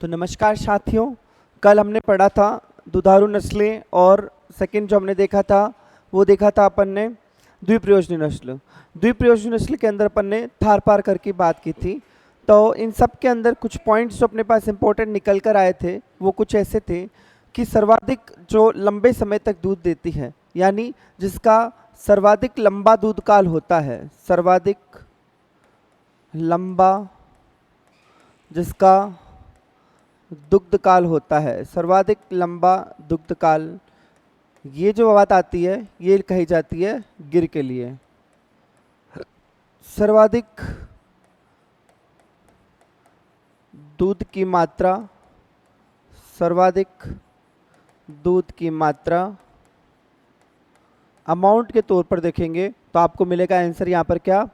तो नमस्कार साथियों, कल हमने पढ़ा था दुधारू नस्लें और सेकंड जो हमने देखा था वो देखा था अपन ने द्विप्रयोजनी नस्ल। द्विप्रयोजनी नस्ल के अंदर अपन ने थार पार कर की बात की थी। तो इन सब के अंदर कुछ पॉइंट्स जो अपने पास इंपॉर्टेंट निकल कर आए थे वो कुछ ऐसे थे कि सर्वाधिक जो लंबे समय तक दूध देती है, यानी जिसका सर्वाधिक लंबा दूध काल होता है, सर्वाधिक लंबा जिसका दुग्ध काल होता है, सर्वाधिक लंबा दुग्ध काल, ये जो बात आती है ये कही जाती है गिर के लिए। सर्वाधिक दूध की मात्रा, सर्वाधिक दूध की मात्रा अमाउंट के तौर पर देखेंगे तो आपको मिलेगा आंसर यहाँ पर क्या,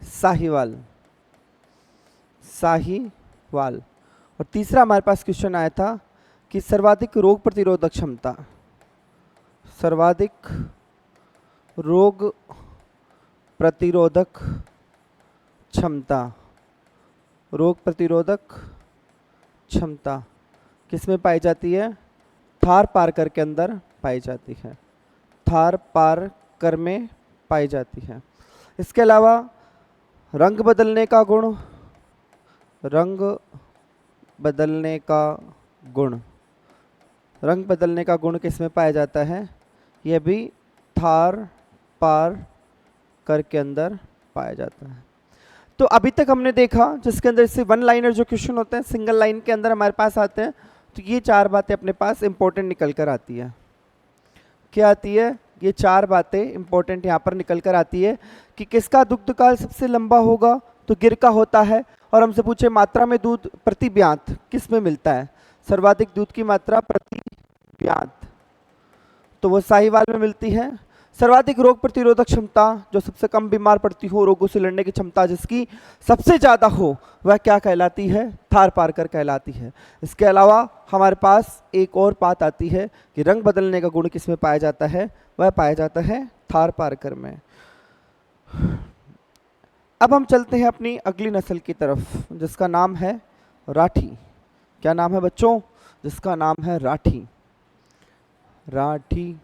साहीवाल। साहीवाल। और तीसरा हमारे पास क्वेश्चन आया था कि सर्वाधिक रोग प्रतिरोधक क्षमता, सर्वाधिक रोग प्रतिरोधक क्षमता, रोग प्रतिरोधक क्षमता किसमें पाई जाती है, थार पारकर के अंदर पाई जाती है, थार पारकर में पाई जाती है। इसके अलावा रंग बदलने का गुण, रंग बदलने का गुण, रंग बदलने का गुण किसमें पाया जाता है, यह भी थार पार कर के अंदर पाया जाता है। तो अभी तक हमने देखा जिसके अंदर से वन लाइनर जो क्वेश्चन होते हैं सिंगल लाइन के अंदर हमारे पास आते हैं, तो ये चार बातें अपने पास इंपॉर्टेंट निकल कर आती है। क्या आती है, ये चार बातें इंपॉर्टेंट यहाँ पर निकल कर आती है कि किसका दुग्ध काल सबसे लंबा होगा, तो गिर का होता है। और हमसे पूछे मात्रा में दूध प्रति ब्यात किस में मिलता है, सर्वाधिक दूध की मात्रा प्रति ब्यात, तो वो साहीवाल में मिलती है। सर्वाधिक रोग प्रतिरोधक क्षमता, जो सबसे कम बीमार पड़ती हो, रोगों से लड़ने की क्षमता जिसकी सबसे ज़्यादा हो, वह क्या कहलाती है, थार पारकर कहलाती है। इसके अलावा हमारे पास एक और बात आती है कि रंग बदलने का गुण किसमें पाया जाता है, वह पाया जाता है थार पारकर में। अब हम चलते हैं अपनी अगली नस्ल की तरफ जिसका नाम है राठी। क्या नाम है बच्चों, जिसका नाम है राठी। राठी।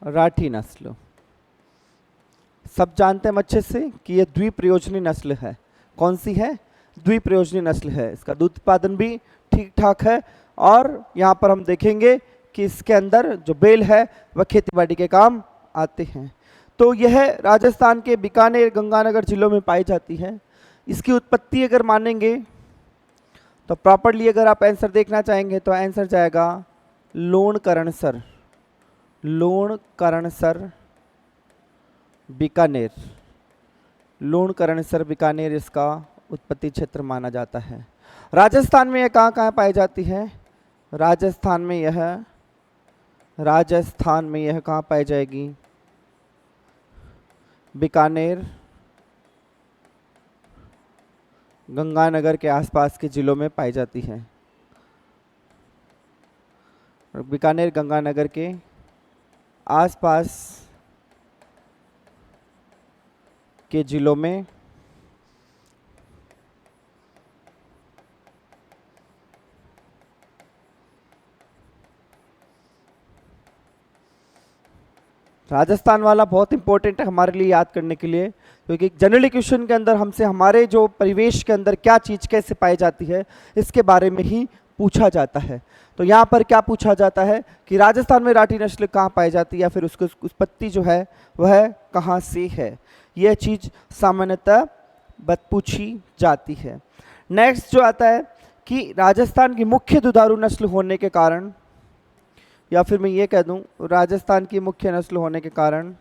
राठी नस्ल सब जानते हैं अच्छे से कि यह द्विप्रयोजनी नस्ल है। कौन सी है, द्विप्रयोजनी नस्ल है। इसका दूध उत्पादन भी ठीक ठाक है और यहाँ पर हम देखेंगे कि इसके अंदर जो बेल है वह खेतीबाड़ी के काम आते हैं। तो यह राजस्थान के बीकानेर गंगानगर जिलों में पाई जाती है। इसकी उत्पत्ति अगर मानेंगे तो प्रॉपरली अगर आप आंसर देखना चाहेंगे तो आंसर जाएगा लोणकरणसर, लोणकरणसर बीकानेर। लोणकरणसर बीकानेर इसका उत्पत्ति क्षेत्र माना जाता है। राजस्थान में यह कहाँ कहाँ पाई जाती है, राजस्थान में यह, राजस्थान में यह कहाँ पाई जाएगी, बीकानेर गंगानगर के आसपास के जिलों में पाई जाती है। बीकानेर गंगानगर के आसपास के जिलों में राजस्थान वाला बहुत इंपॉर्टेंट है हमारे लिए याद करने के लिए, क्योंकि जनरली क्वेश्चन के अंदर हमसे हमारे जो परिवेश के अंदर क्या चीज़ कैसे पाई जाती है इसके बारे में ही पूछा जाता है। तो यहाँ पर क्या पूछा जाता है कि राजस्थान में राठी नस्ल कहाँ पाई जाती है या फिर उसकी उत्पत्ति जो है वह कहाँ से है, यह चीज़ सामान्यतः पूछी जाती है। नेक्स्ट जो आता है कि राजस्थान की मुख्य दुधारू नस्ल होने के कारण, या फिर मैं ये कह दूं राजस्थान की मुख्य नस्ल होने के कारण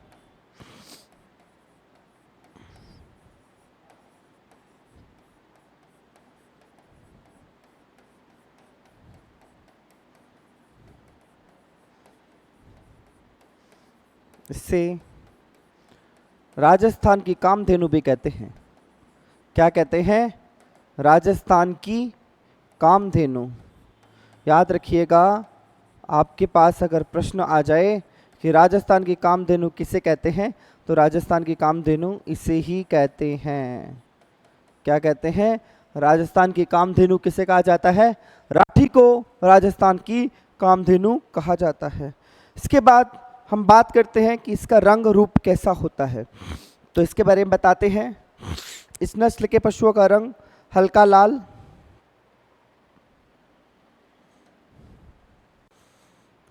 इससे राजस्थान की कामधेनु भी कहते हैं। क्या कहते हैं? राजस्थान की कामधेनु। याद रखिएगा, आपके पास अगर प्रश्न आ जाए कि राजस्थान की कामधेनु किसे कहते हैं, तो राजस्थान की कामधेनु इसे ही कहते हैं। क्या कहते हैं? राजस्थान की कामधेनु किसे कहा जाता है? राठी को राजस्थान की कामधेनु कहा जाता है। इसके बाद हम बात करते हैं कि इसका रंग रूप कैसा होता है, तो इसके बारे में बताते हैं। इस नस्ल के पशुओं का रंग हल्का लाल,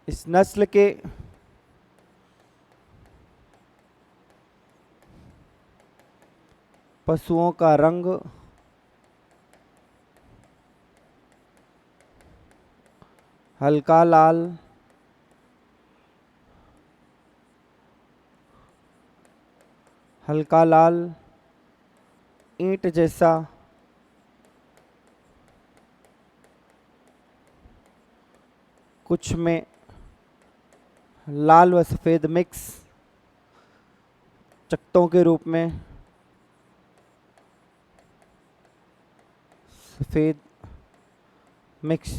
इस नस्ल के पशुओं का रंग हल्का लाल, हल्का लाल, ईंट जैसा, कुछ में लाल व सफ़ेद मिक्स, चकत्तों के रूप में सफ़ेद मिक्स।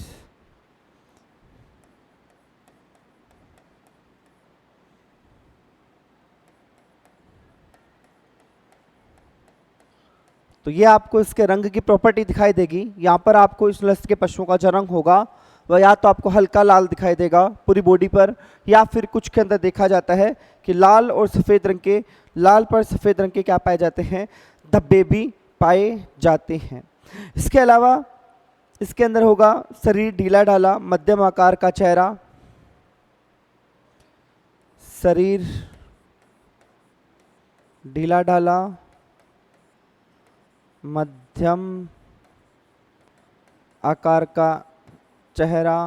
तो ये आपको इसके रंग की प्रॉपर्टी दिखाई देगी। यहाँ पर आपको इस नस्ल के पशुओं का जो रंग होगा वह या तो आपको हल्का लाल दिखाई देगा पूरी बॉडी पर, या फिर कुछ के अंदर देखा जाता है कि लाल और सफ़ेद रंग के, लाल पर सफ़ेद रंग के क्या पाए जाते हैं? धब्बे भी पाए जाते हैं। इसके अलावा इसके अंदर होगा शरीर ढीला ढाला, मध्यम आकार का चेहरा, शरीर ढीला ढाला, मध्यम आकार का चेहरा,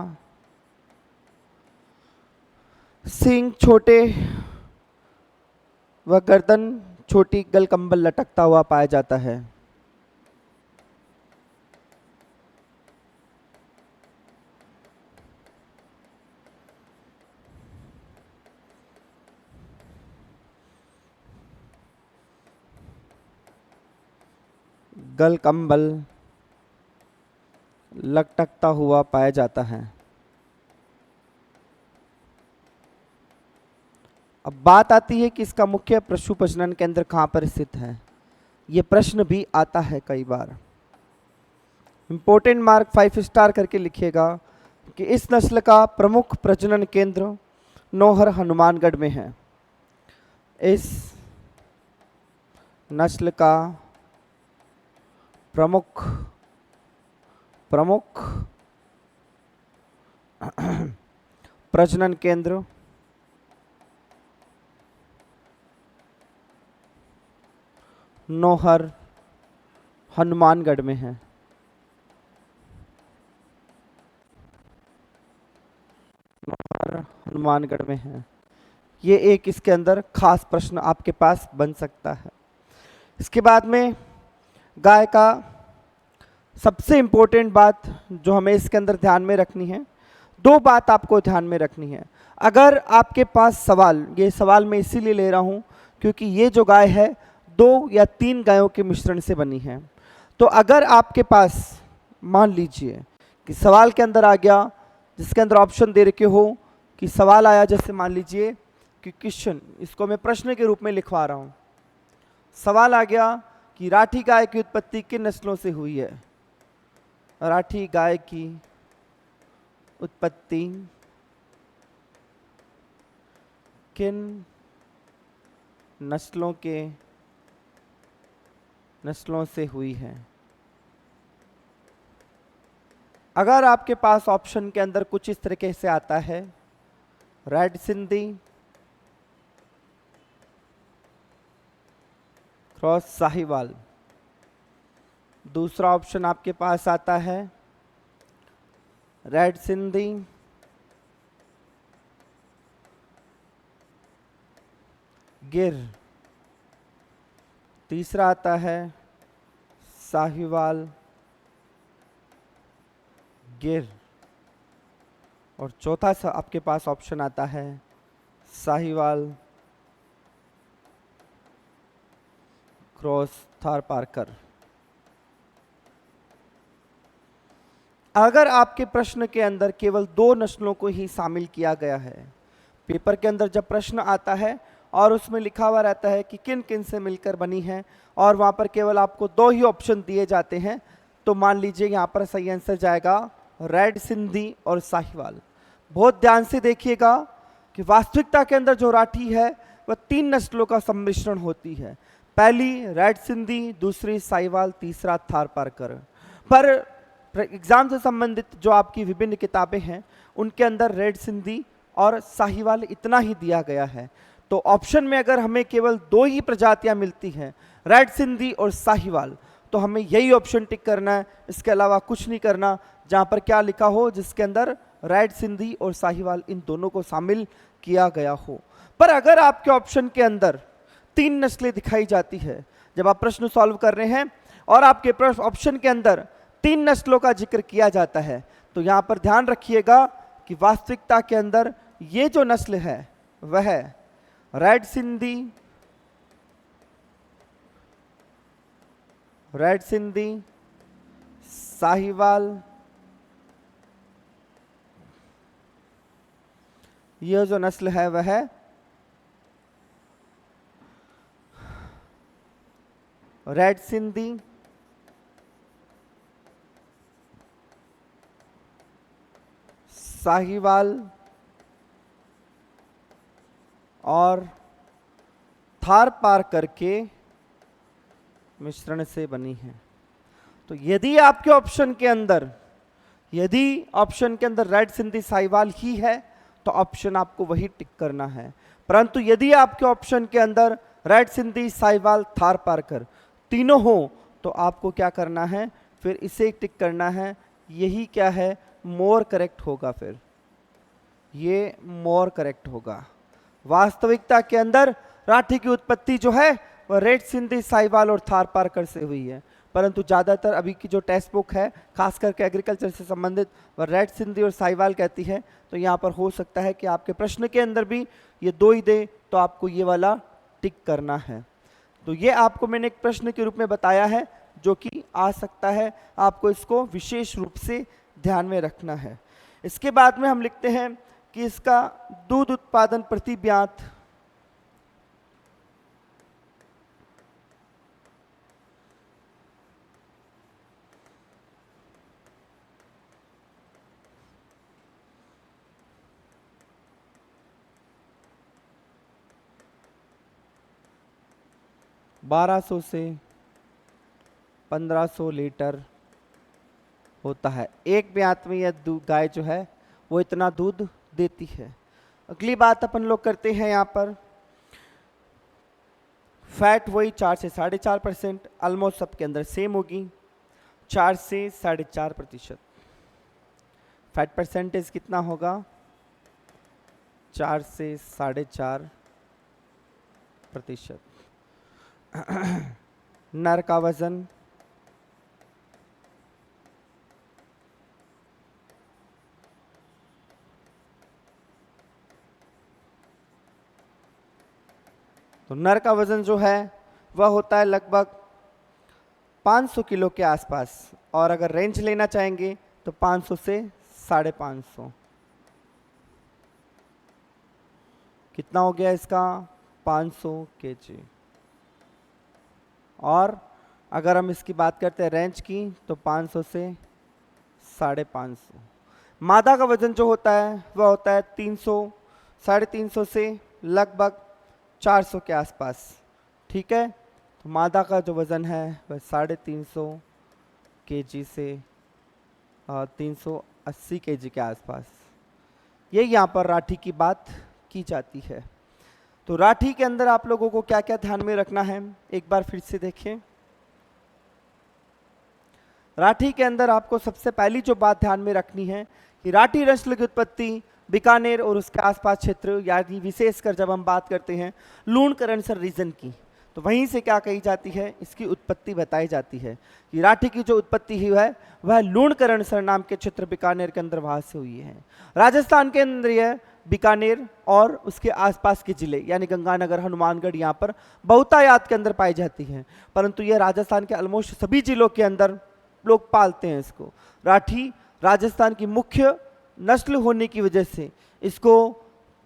सींग छोटे व गर्दन छोटी, गलकंबल लटकता हुआ पाया जाता है। गलकंबल लटकता हुआ पाया जाता है। अब बात आती है कि इसका मुख्य पशु प्रजनन केंद्र कहाँ पर स्थित है। ये प्रश्न भी आता है कई बार। इंपॉर्टेंट मार्क 5 स्टार करके लिखिएगा कि इस नस्ल का प्रमुख प्रजनन केंद्र नौहर हनुमानगढ़ में है। इस नस्ल का प्रमुख प्रजनन केंद्र नौहर हनुमानगढ़ में है। नौहर हनुमानगढ़ में है। ये एक इसके अंदर खास प्रश्न आपके पास बन सकता है। इसके बाद में गाय का सबसे इम्पोर्टेंट बात जो हमें इसके अंदर ध्यान में रखनी है, दो बात आपको ध्यान में रखनी है। अगर आपके पास सवाल, ये सवाल मैं इसीलिए ले रहा हूँ क्योंकि ये जो गाय है 2 या 3 गायों के मिश्रण से बनी है। तो अगर आपके पास मान लीजिए कि सवाल के अंदर आ गया, जिसके अंदर ऑप्शन दे रखे हो कि सवाल आया, जैसे मान लीजिए कि क्वेश्चन, इसको मैं प्रश्न के रूप में लिखवा रहा हूँ। सवाल आ गया कि राठी गाय की उत्पत्ति किन नस्लों से हुई है। राठी गाय की उत्पत्ति किन नस्लों से हुई है। अगर आपके पास ऑप्शन के अंदर कुछ इस तरीके से आता है, रेड सिंधी क्रॉस साहिवाल, दूसरा ऑप्शन आपके पास आता है रेड सिंधी गिर, तीसरा आता है साहिवाल गिर, और चौथा सा आपके पास ऑप्शन आता है साहिवाल क्रॉस थारपारकर। अगर आपके प्रश्न के अंदर केवल 2 नस्लों को ही शामिल किया गया है, पेपर के अंदर जब प्रश्न आता है और उसमें लिखा हुआ रहता है कि किन किन से मिलकर बनी है और वहाँ पर केवल आपको 2 ही ऑप्शन दिए जाते हैं, तो मान लीजिए यहाँ पर सही आंसर जाएगा रेड सिंधी और साहिवाल। बहुत ध्यान से देखिएगा कि वास्तविकता के अंदर जो राठी है वह 3 नस्लों का सम्मिश्रण होती है। पहली रेड सिंधी, दूसरी साहिवाल, तीसरा थारपारकर। पर एग्जाम से संबंधित जो आपकी विभिन्न किताबें हैं उनके अंदर रेड सिंधी और साहिवाल इतना ही दिया गया है। तो ऑप्शन में अगर हमें केवल 2 ही प्रजातियां मिलती हैं, रेड सिंधी और साहिवाल, तो हमें यही ऑप्शन टिक करना है, इसके अलावा कुछ नहीं करना। जहां पर क्या लिखा हो जिसके अंदर रेड सिंधी और साहिवाल इन दोनों को शामिल किया गया हो। पर अगर आपके ऑप्शन के अंदर 3 नस्लें दिखाई जाती है, जब आप प्रश्न सॉल्व कर रहे हैं और आपके ऑप्शन के अंदर 3 नस्लों का जिक्र किया जाता है, तो यहां पर ध्यान रखिएगा कि वास्तविकता के अंदर ये जो नस्ल है वह है रेड सिंधी, साहिवाल, यह जो नस्ल है वह है रेड सिंधी, साहिवाल और थारपारकर के मिश्रण से बनी है। तो यदि आपके ऑप्शन के अंदर रेड सिंधी साहिवाल ही है तो ऑप्शन आपको वही टिक करना है। परंतु यदि आपके ऑप्शन के अंदर रेड सिंधी, साहिवाल, थारपारकर तीनों हो तो आपको क्या करना है, फिर इसे टिक करना है। यही क्या है, मोर करेक्ट होगा। फिर ये मोर करेक्ट होगा। वास्तविकता के अंदर राठी की उत्पत्ति जो है वह रेड सिंधी, साहिवाल और थारपारकर से हुई है, परंतु ज़्यादातर अभी की जो टेक्स्ट बुक है खास करके एग्रीकल्चर से संबंधित वह रेड सिंधी और साहिवाल कहती है। तो यहाँ पर हो सकता है कि आपके प्रश्न के अंदर भी ये 2 ही दे, तो आपको ये वाला टिक करना है। तो ये आपको मैंने एक प्रश्न के रूप में बताया है जो कि आ सकता है, आपको इसको विशेष रूप से ध्यान में रखना है। इसके बाद में हम लिखते हैं कि इसका दूध उत्पादन प्रति ब्यात 1200 से 1500 लीटर होता है। एक ब्यात में यह गाय जो है वो इतना दूध देती है। अगली बात अपन लोग करते हैं यहाँ पर फैट वही 4 से 4.5%, ऑलमोस्ट सबके अंदर सेम होगी 4 से 4.5%। फैट परसेंटेज कितना होगा, 4 से 4.5%। नर का वजन तो नर का वजन जो है वह होता है लगभग 500 किलो के आसपास, और अगर रेंज लेना चाहेंगे तो 500 से 550। कितना हो गया इसका, 500 kg। और अगर हम इसकी बात करते हैं रेंज की तो 500 से 550। मादा का वजन जो होता है वह होता है 300, 350 से लगभग 400 के आसपास। ठीक है, तो मादा का जो वज़न है वह 350 kg से 380 kg के आसपास। ये यहाँ पर राठी की बात की जाती है। तो राठी के अंदर आप लोगों को क्या क्या ध्यान में रखना है, एक बार फिर से देखें। राठी के अंदर आपको सबसे पहली जो बात ध्यान में रखनी है कि राठी नस्ल की उत्पत्ति बीकानेर और उसके आसपास क्षेत्र, यानी विशेषकर जब हम बात करते हैं लूणकरणसर रीजन की, तो वहीं से क्या कही जाती है, इसकी उत्पत्ति बताई जाती है कि राठी की जो उत्पत्ति हुई है वह लूणकरणसर नाम के क्षेत्र बीकानेर के अंदर वहां से हुई है। राजस्थान के अंदर यह बीकानेर और उसके आसपास के जिले यानी गंगानगर, हनुमानगढ़ यहाँ पर बहुतायत के अंदर पाई जाती है, परंतु यह राजस्थान के ऑलमोस्ट सभी जिलों के अंदर लोग पालते हैं इसको। राठी राजस्थान की मुख्य नस्ल होने की वजह से इसको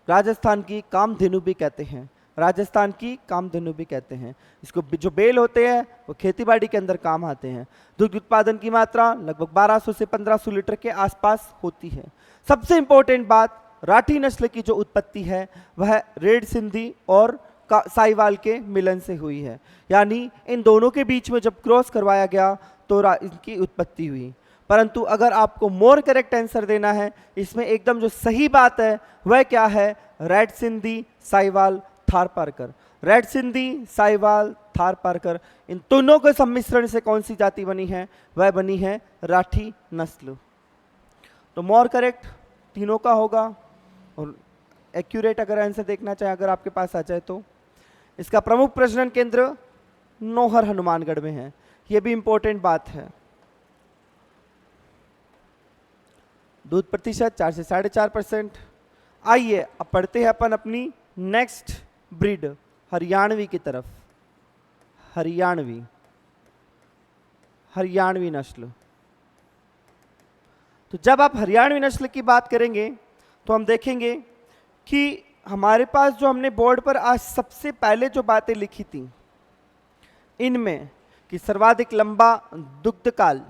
राजस्थान की कामधेनु भी कहते हैं, राजस्थान की कामधेनु भी कहते हैं। इसको जो बेल होते हैं वो खेतीबाड़ी के अंदर काम आते हैं। दुग्ध उत्पादन की मात्रा लगभग 1200 से 1500 लीटर के आसपास होती है। सबसे इंपॉर्टेंट बात, राठी नस्ल की जो उत्पत्ति है वह रेड सिंधी और साहिवाल के मिलन से हुई है, यानी इन दोनों के बीच में जब क्रॉस करवाया गया तो इनकी उत्पत्ति हुई। परंतु अगर आपको मोर करेक्ट आंसर देना है, इसमें एकदम जो सही बात है वह क्या है, रेड सिंधी, साहिवाल, थारपारकर। रेड सिंधी, साहिवाल, थारपारकर, इन दोनों के सम्मिश्रण से कौन सी जाति बनी है, वह बनी है राठी नस्ल। तो मोर करेक्ट तीनों का होगा। और एक्यूरेट अगर आंसर देखना चाहे अगर आपके पास आ जाए तो इसका प्रमुख प्रजनन केंद्र नौहर हनुमानगढ़ में है, यह भी इंपॉर्टेंट बात है। दूध प्रतिशत 4 से 4.5%। आइए अब पढ़ते हैं अपन अपनी नेक्स्ट ब्रीड हरियाणवी की तरफ। हरियाणवी नस्ल। तो जब आप हरियाणवी नस्ल की बात करेंगे तो हम देखेंगे कि हमारे पास जो हमने बोर्ड पर आज सबसे पहले जो बातें लिखी थी इनमें कि सर्वाधिक लंबा दुग्ध काल,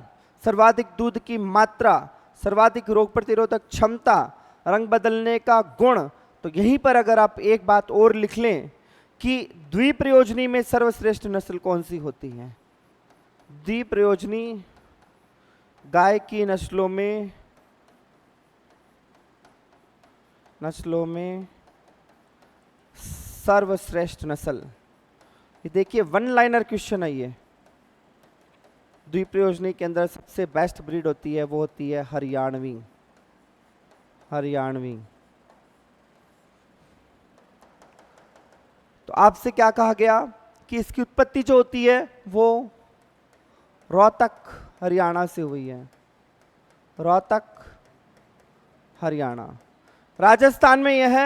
सर्वाधिक दूध की मात्रा, सर्वाधिक रोग प्रतिरोधक क्षमता, रंग बदलने का गुण, तो यहीं पर अगर आप एक बात और लिख लें कि द्विप्रयोजनी में सर्वश्रेष्ठ नस्ल कौन सी होती है। द्विप्रयोजनी गाय की नस्लों में सर्वश्रेष्ठ नस्ल, ये देखिए वन लाइनर क्वेश्चन है ये। द्विप्रयोजनी के अंदर सबसे बेस्ट ब्रीड होती है वो होती है हरियाणवी। तो आपसे क्या कहा गया कि इसकी उत्पत्ति जो होती है वो रोहतक हरियाणा से हुई है। रोहतक हरियाणा। राजस्थान में यह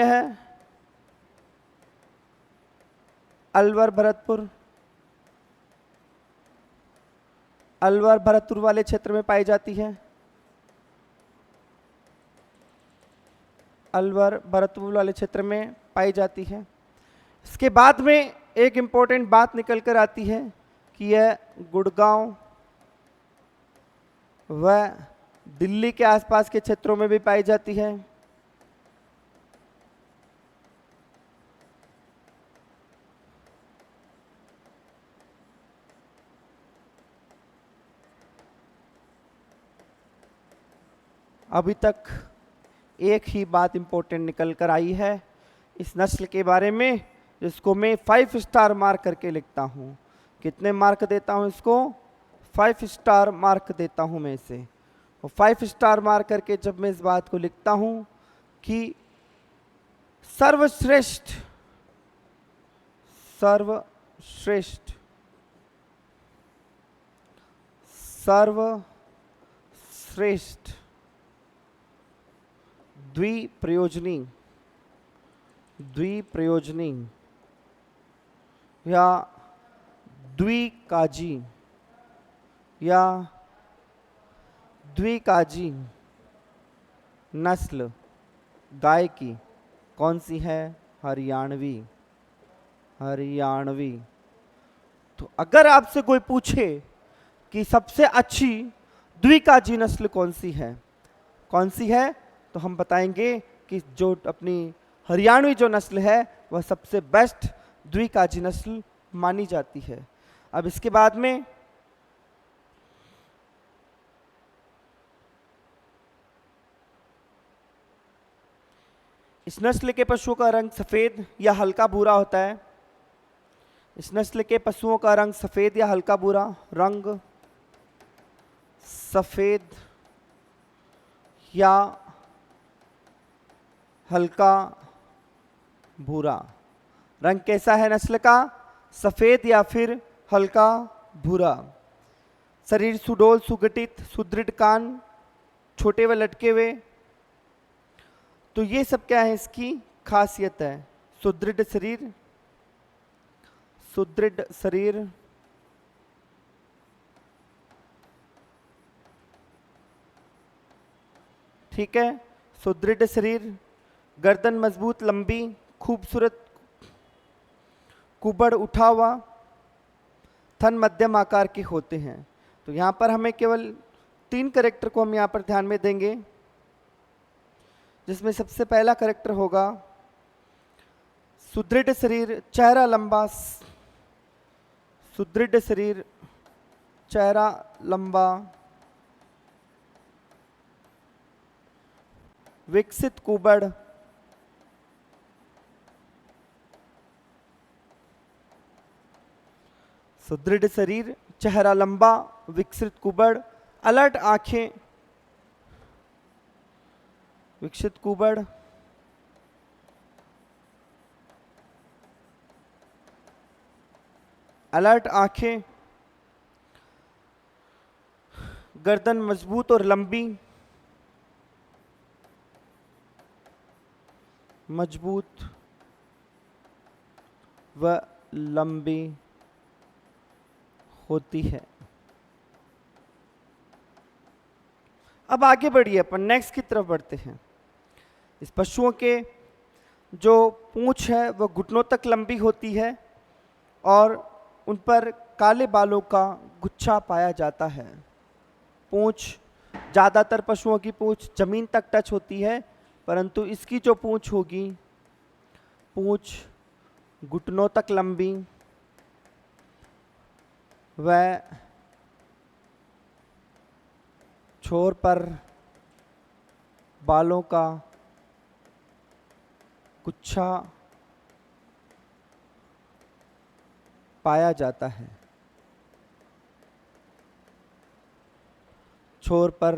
है, अलवर भरतपुर वाले क्षेत्र में पाई जाती है। अलवर भरतपुर वाले क्षेत्र में पाई जाती है। इसके बाद में एक इंपॉर्टेंट बात निकल कर आती है कि यह गुड़गांव व दिल्ली के आसपास के क्षेत्रों में भी पाई जाती है। अभी तक एक ही बात इंपॉर्टेंट निकल कर आई है इस नस्ल के बारे में, जिसको मैं 5 स्टार मार्क करके लिखता हूँ। कितने मार्क देता हूँ इसको? 5 स्टार मार्क देता हूँ मैं इसे। और 5 स्टार मार्क करके जब मैं इस बात को लिखता हूँ कि सर्वश्रेष्ठ द्विप्रयोजनी या द्विकाजी नस्ल गाय की कौन सी है? हरियाणवी। तो अगर आपसे कोई पूछे कि सबसे अच्छी द्विकाजी नस्ल कौन सी है, तो हम बताएंगे कि जो अपनी हरियाणवी जो नस्ल है वह सबसे बेस्ट द्विकाजी नस्ल मानी जाती है। अब इसके बाद में इस नस्ल के पशुओं का रंग सफेद या हल्का भूरा होता है। इस नस्ल के पशुओं का रंग सफेद या हल्का भूरा, रंग सफेद या हल्का भूरा। रंग कैसा है नस्ल का? सफेद या फिर हल्का भूरा। शरीर सुडौल, सुगठित, सुदृढ़ कान, छोटे व लटके हुए। तो ये सब क्या है, इसकी खासियत है। सुदृढ़ शरीर, सुदृढ़ शरीर, ठीक है, सुदृढ़ शरीर, गर्दन मजबूत लंबी, खूबसूरत कुबड़ उठा हुआ, थन मध्यम आकार के होते हैं। तो यहाँ पर हमें केवल 3 कैरेक्टर को हम यहाँ पर ध्यान में देंगे, जिसमें सबसे पहला कैरेक्टर होगा सुदृढ़ शरीर, चेहरा लंबा, सुदृढ़ शरीर, चेहरा लंबा, विकसित कुबड़, सुदृढ़ शरीर, चेहरा लंबा, विकसित कुबड़, अलर्ट आंखें, विकसित कुबड़, अलर्ट आंखें, गर्दन मजबूत और लंबी, मजबूत व लंबी होती है। अब आगे बढ़िए, अपन नेक्स्ट की तरफ बढ़ते हैं। इस पशुओं के जो पूंछ है वह घुटनों तक लंबी होती है और उन पर काले बालों का गुच्छा पाया जाता है। पूंछ, ज़्यादातर पशुओं की पूंछ जमीन तक टच होती है, परंतु इसकी जो पूंछ होगी, पूंछ घुटनों तक लंबी, वह छोर पर बालों का गुच्छा पाया जाता है। छोर पर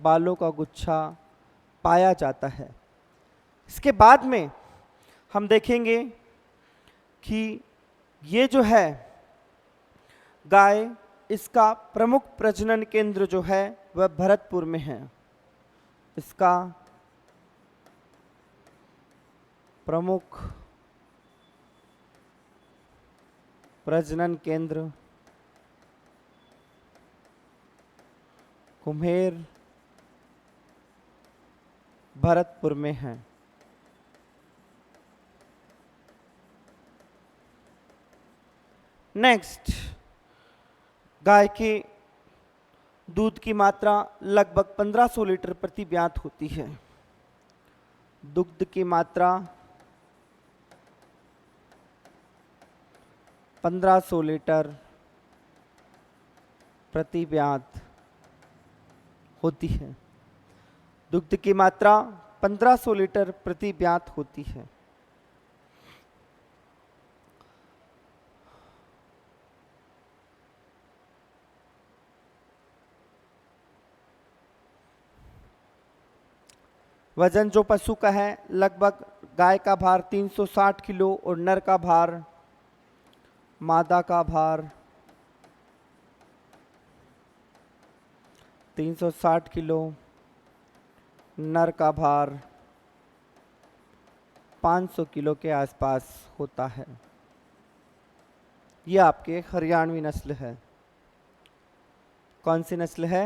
बालों का गुच्छा पाया जाता है। इसके बाद में हम देखेंगे कि ये जो है गाय, इसका प्रमुख प्रजनन केंद्र जो है वह भरतपुर में है। इसका प्रमुख प्रजनन केंद्र कुम्हेर, भरतपुर में है। नेक्स्ट, गाय के दूध की मात्रा लगभग 1500 लीटर प्रति ब्यात होती है। दुग्ध की मात्रा 1500 लीटर प्रति ब्यात होती है। दुग्ध की मात्रा 1500 लीटर प्रति ब्यात होती है। वजन जो पशु का है, लगभग गाय का भार 360 किलो और नर का भार, मादा का भार 360 किलो, नर का भार 500 किलो के आसपास होता है। यह आपके हरियाणवी नस्ल है। कौन सी नस्ल है?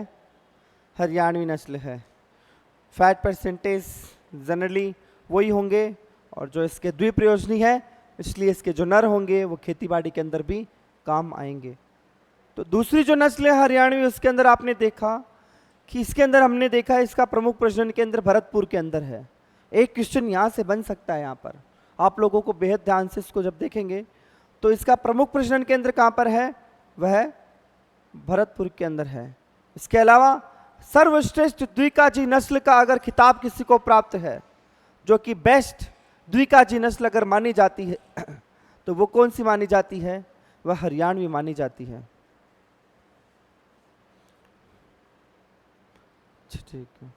हरियाणवी नस्ल है। फैट परसेंटेज जनरली वही होंगे, और जो इसके द्विप्रयोजनी है, इसलिए इसके जो नर होंगे वो खेतीबाड़ी के अंदर भी काम आएंगे। तो दूसरी जो नस्ल है हरियाणवी, उसके अंदर आपने देखा कि इसके अंदर हमने देखा इसका प्रमुख प्रजनन केंद्र भरतपुर के अंदर है। एक क्वेश्चन यहाँ से बन सकता है, यहाँ पर आप लोगों को बेहद ध्यान से इसको जब देखेंगे तो इसका प्रमुख प्रजनन केंद्र कहाँ पर है? वह भरतपुर के अंदर है। इसके अलावा सर्वश्रेष्ठ द्विकाजी नस्ल का अगर खिताब किसी को प्राप्त है, जो कि बेस्ट द्विकाजी नस्ल अगर मानी जाती है तो वो कौन सी मानी जाती है? वह हरियाणवी मानी जाती है। ठीक है।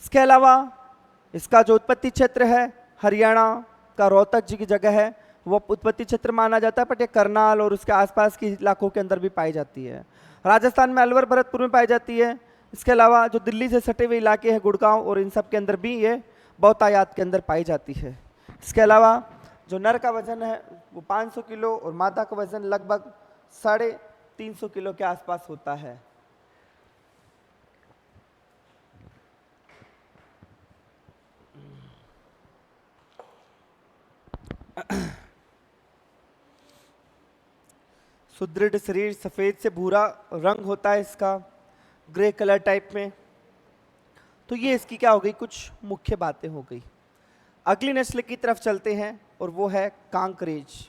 इसके अलावा इसका जो उत्पत्ति क्षेत्र है हरियाणा का रोहतक जी की जगह है, वो उत्पत्ति क्षेत्र माना जाता है, बट ये करनाल और उसके आसपास के इलाकों के अंदर भी पाई जाती है। राजस्थान में अलवर भरतपुर में पाई जाती है, इसके अलावा जो दिल्ली से सटे हुए इलाके हैं गुड़गांव और इन सब के अंदर भी ये बहुतायात के अंदर पाई जाती है। इसके अलावा जो नर का वजन है वो 500 किलो और मादा का वजन लगभग 350 किलो के आसपास होता है। सुदृढ़ शरीर, सफेद से भूरा रंग होता है इसका, ग्रे कलर टाइप में। तो ये इसकी क्या हो गई, कुछ मुख्य बातें हो गई। अगली नस्ल की तरफ चलते हैं और वो है कांकरेज।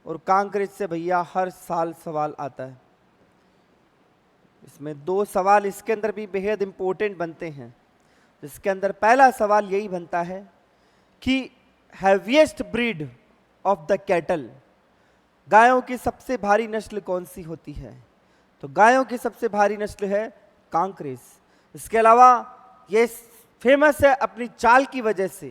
और कांकरेज से भैया हर साल सवाल आता है। इसमें 2 सवाल इसके अंदर भी बेहद इंपॉर्टेंट बनते हैं। इसके अंदर पहला सवाल यही बनता है कि heaviest breed of the cattle, गायों की सबसे भारी नस्ल कौन सी होती है? तो गायों की सबसे भारी नस्ल है कांकरेज। इसके अलावा ये फेमस है अपनी चाल की वजह से।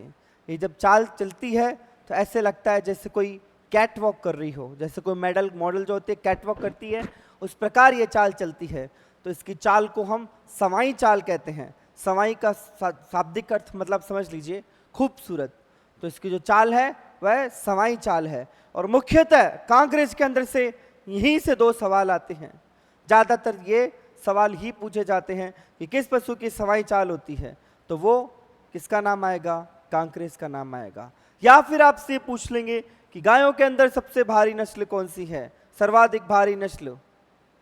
ये जब चाल चलती है तो ऐसे लगता है जैसे कोई कैट वॉक कर रही हो, जैसे कोई मॉडल जो होती है कैट वॉक करती है, उस प्रकार ये चाल चलती है। तो इसकी चाल को हम सवाई चाल कहते हैं। सवाई का शाब्दिक अर्थ मतलब समझ लीजिए खूबसूरत। तो इसकी जो चाल है वह सवाई चाल है। और मुख्यतः कांकरेज के अंदर से यहीं से 2 सवाल आते हैं। ज़्यादातर ये सवाल ही पूछे जाते हैं कि किस पशु की सवाई चाल होती है, तो वो किसका नाम आएगा? कांकरेज का नाम आएगा। या फिर आपसे पूछ लेंगे कि गायों के अंदर सबसे भारी नस्ल कौन सी है, सर्वाधिक भारी नस्ल,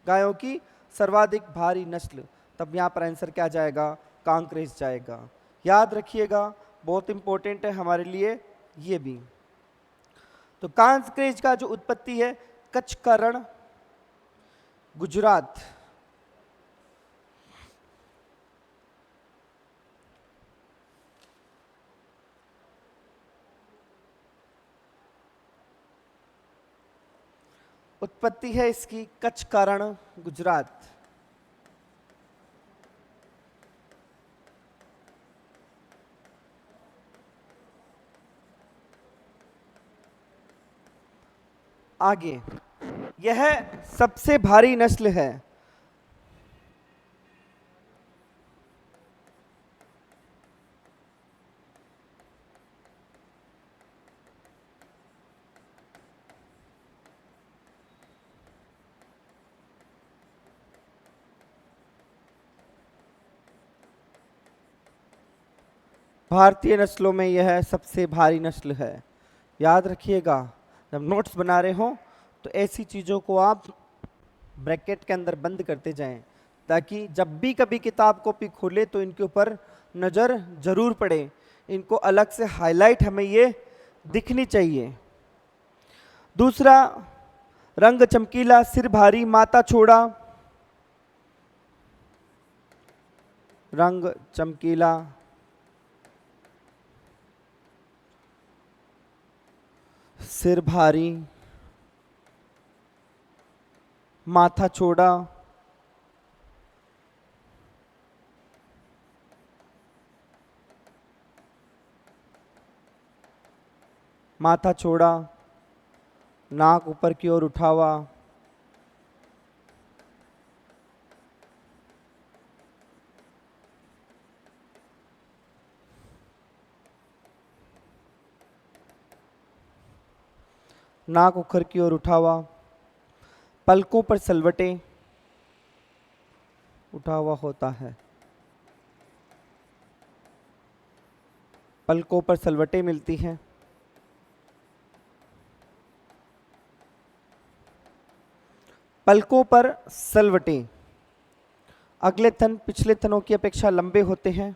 गायों की सर्वाधिक भारी नस्ल, तब यहाँ पर आंसर क्या जाएगा? कांकरेज जाएगा। याद रखिएगा, बहुत इंपॉर्टेंट है हमारे लिए ये भी। तो कांकरेज का जो उत्पत्ति है कच्छ का रण, गुजरात। उत्पत्ति है इसकी कच्छ का रण, गुजरात। आगे, यह सबसे भारी नस्ल है। भारतीय नस्लों में यह सबसे भारी नस्ल है। याद रखिएगा, जब नोट्स बना रहे हो तो ऐसी चीज़ों को आप ब्रैकेट के अंदर बंद करते जाएं, ताकि जब भी कभी किताब कॉपी खोले तो इनके ऊपर नज़र जरूर पड़े। इनको अलग से हाईलाइट हमें ये दिखनी चाहिए। दूसरा, रंग चमकीला, सिर भारी, माथा चौड़ा। रंग चमकीला, सिर भारी, माथा चौड़ा, माथा चौड़ा, नाक ऊपर की ओर उठा हुआ, नाक उखर की ओर उठा हुआ, पलकों पर सलवटे उठा हुआ होता है। पलकों पर सलवटे मिलती हैं। पलकों पर सलवटे, अगले थन पिछले थनों की अपेक्षा लंबे होते हैं।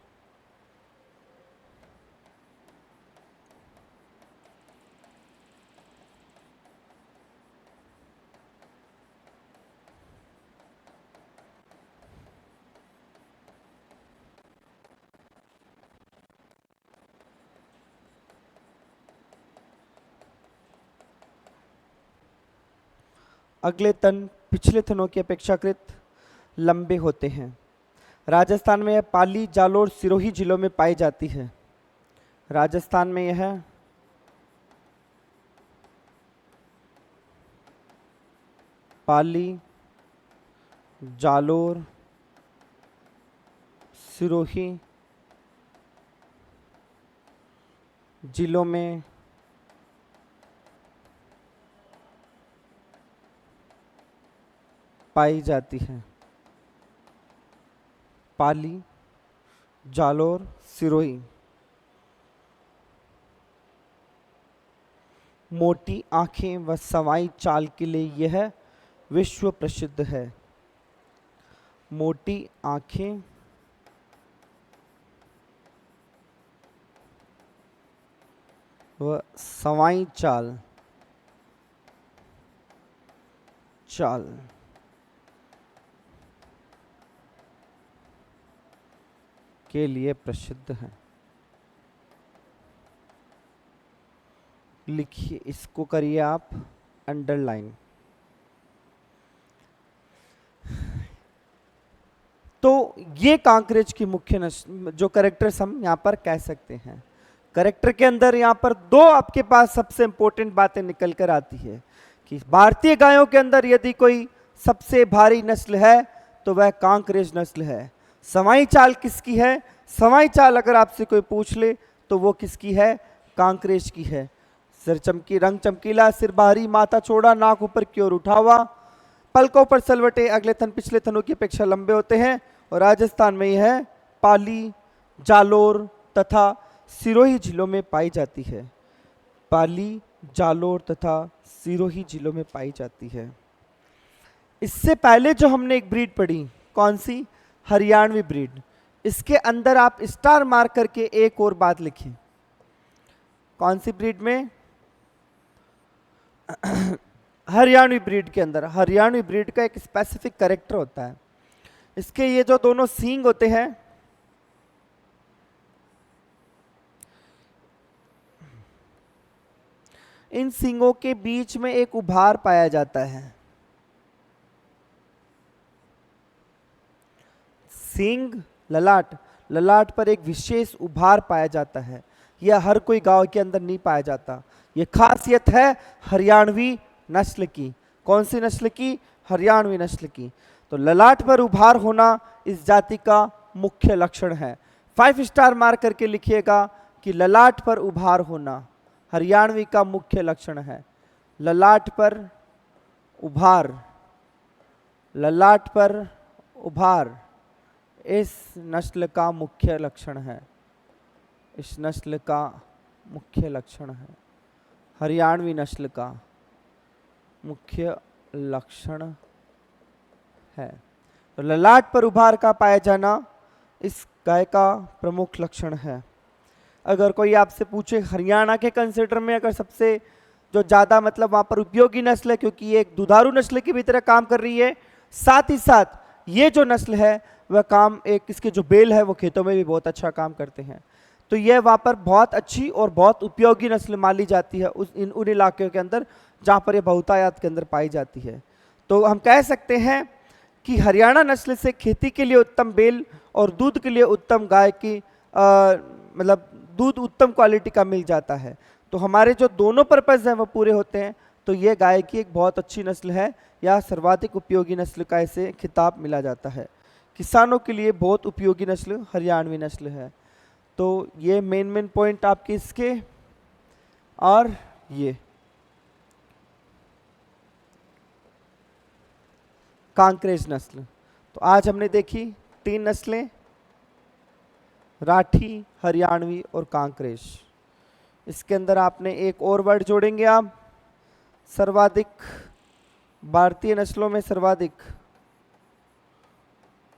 अगले तन पिछले थनों की अपेक्षाकृत लंबे होते हैं। राजस्थान में यह पाली, जालोर, सिरोही जिलों में पाई जाती है। राजस्थान में यह पाली, जालोर, सिरोही जिलों में पाई जाती है। पाली, जालोर, सिरोही। मोटी आंखें व सवाई चाल के लिए यह विश्व प्रसिद्ध है। मोटी आंखें व सवाई चाल के लिए प्रसिद्ध है। लिखिए, इसको करिए आप अंडरलाइन। तो ये कांकरेज की मुख्य जो कैरेक्टर्स हम यहाँ पर कह सकते हैं। कैरेक्टर के अंदर यहाँ पर दो आपके पास सबसे इंपॉर्टेंट बातें निकल कर आती है कि भारतीय गायों के अंदर यदि कोई सबसे भारी नस्ल है तो वह कांकरेज नस्ल है। सवाई चाल किसकी है? सवाई चाल अगर आपसे कोई पूछ ले तो वो किसकी है? कांकरेज की है। सिर रंग चमकीला, सिर बाहरी, माथा चौड़ा, नाक ऊपर की ओर उठा हुआ, पलकों पर सलवटे, अगले थन पिछले थनों की अपेक्षा लंबे होते हैं और राजस्थान में यह पाली, जालोर तथा सिरोही जिलों में पाई जाती है। पाली, जालोर तथा सिरोही जिलों में पाई जाती है। इससे पहले जो हमने एक ब्रीड पढ़ी, कौन सी? हरियाणवी ब्रीड। इसके अंदर आप स्टार मार्क करके एक और बात लिखें। कौन सी ब्रीड में? हरियाणवी ब्रीड के अंदर, हरियाणवी ब्रीड का एक स्पेसिफिक कैरेक्टर होता है। इसके ये जो दोनों सींग होते हैं, इन सींगों के बीच में एक उभार पाया जाता है। सींग, ललाट पर एक विशेष उभार पाया जाता है। यह हर कोई गांव के अंदर नहीं पाया जाता। यह खासियत है हरियाणवी नस्ल की। कौन सी नस्ल की? हरियाणवी नस्ल की। तो ललाट पर उभार होना इस जाति का मुख्य लक्षण है। 5 स्टार मार्क करके लिखिएगा कि ललाट पर उभार होना हरियाणवी का मुख्य लक्षण है। ललाट पर उभार, ललाट पर उभार इस नस्ल का मुख्य लक्षण है। इस नस्ल का मुख्य लक्षण है, हरियाणवी नस्ल का मुख्य लक्षण है। तो ललाट पर उभार का पाया जाना इस गाय का प्रमुख लक्षण है। अगर कोई आपसे पूछे हरियाणा के कंसिडर में अगर सबसे जो ज़्यादा मतलब वहाँ पर उपयोगी नस्ल है, क्योंकि ये एक दुधारू नस्ल की भी तरह काम कर रही है, साथ ही साथ ये जो नस्ल है वह काम एक इसके जो बेल है वो खेतों में भी बहुत अच्छा काम करते हैं। तो यह वहाँ पर बहुत अच्छी और बहुत उपयोगी नस्ल मानी जाती है उन इलाकों के अंदर जहाँ पर यह बहुतायत के अंदर पाई जाती है। तो हम कह सकते हैं कि हरियाणा नस्ल से खेती के लिए उत्तम बेल और दूध के लिए उत्तम गाय की मतलब दूध उत्तम क्वालिटी का मिल जाता है। तो हमारे जो दोनों पर्पज़ हैं वो पूरे होते हैं। तो ये गाय की एक बहुत अच्छी नस्ल है या सर्वाधिक उपयोगी नस्ल का इसे खिताब मिला जाता है। किसानों के लिए बहुत उपयोगी नस्ल हरियाणवी नस्ल है। तो ये मेन पॉइंट आपके इसके। और ये कांकरेज नस्ल। तो आज हमने देखी 3 नस्लें, राठी, हरियाणवी और कांकरेज। इसके अंदर आपने एक और वर्ड जोड़ेंगे आप, सर्वाधिक, भारतीय नस्लों में सर्वाधिक।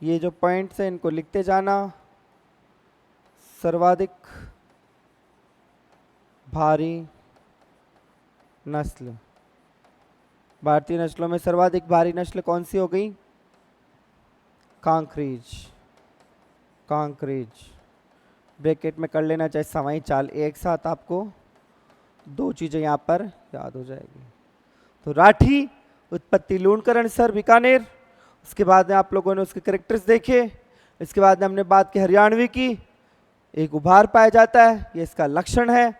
ये जो पॉइंट्स हैं इनको लिखते जाना। सर्वाधिक भारी नस्ल, भारतीय नस्लों में सर्वाधिक भारी नस्ल कौन सी हो गई? कांकरेज। कांकरेज ब्रैकेट में कर लेना, चाहे सवाई चाल, एक साथ आपको 2 चीजें यहाँ पर याद हो जाएगी। तो राठी, उत्पत्ति लूणकरण सर बीकानेर। उसके बाद में आप लोगों ने उसके कैरेक्टर्स देखे। इसके बाद में हमने बात की हरियाणवी की, एक उभार पाया जाता है, ये इसका लक्षण है।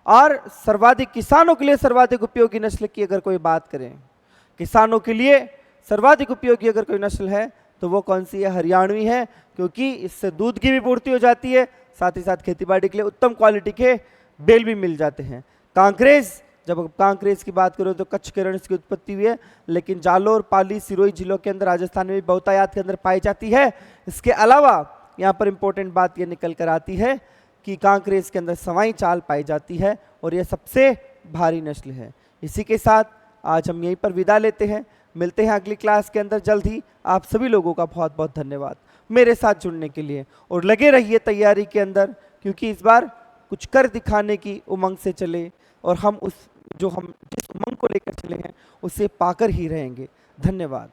और सर्वाधिक किसानों के लिए सर्वाधिक उपयोगी नस्ल की अगर कोई बात करें, किसानों के लिए सर्वाधिक उपयोगी अगर कोई नस्ल है तो वो कौन सी है? हरियाणवी है, क्योंकि इससे दूध की भी पूर्ति हो जाती है, साथ ही साथ खेतीबाड़ी के लिए उत्तम क्वालिटी के बेल भी मिल जाते हैं। कांकरेज, जब कांकरेज की बात करो तो कच्छ के रण इसकी उत्पत्ति हुई है, लेकिन जालोर, पाली, सिरोही जिलों के अंदर राजस्थान में भी बहुतायत के अंदर पाई जाती है। इसके अलावा यहाँ पर इंपॉर्टेंट बात ये निकल कर आती है कि कांकरेज के अंदर सवाई चाल पाई जाती है और यह सबसे भारी नस्ल है। इसी के साथ आज हम यहीं पर विदा लेते हैं, मिलते हैं अगली क्लास के अंदर जल्द ही। आप सभी लोगों का बहुत बहुत धन्यवाद मेरे साथ जुड़ने के लिए, और लगे रहिए तैयारी के अंदर, क्योंकि इस बार कुछ कर दिखाने की उमंग से चले और हम जिस उमंग को लेकर चले हैं उसे पाकर ही रहेंगे। धन्यवाद।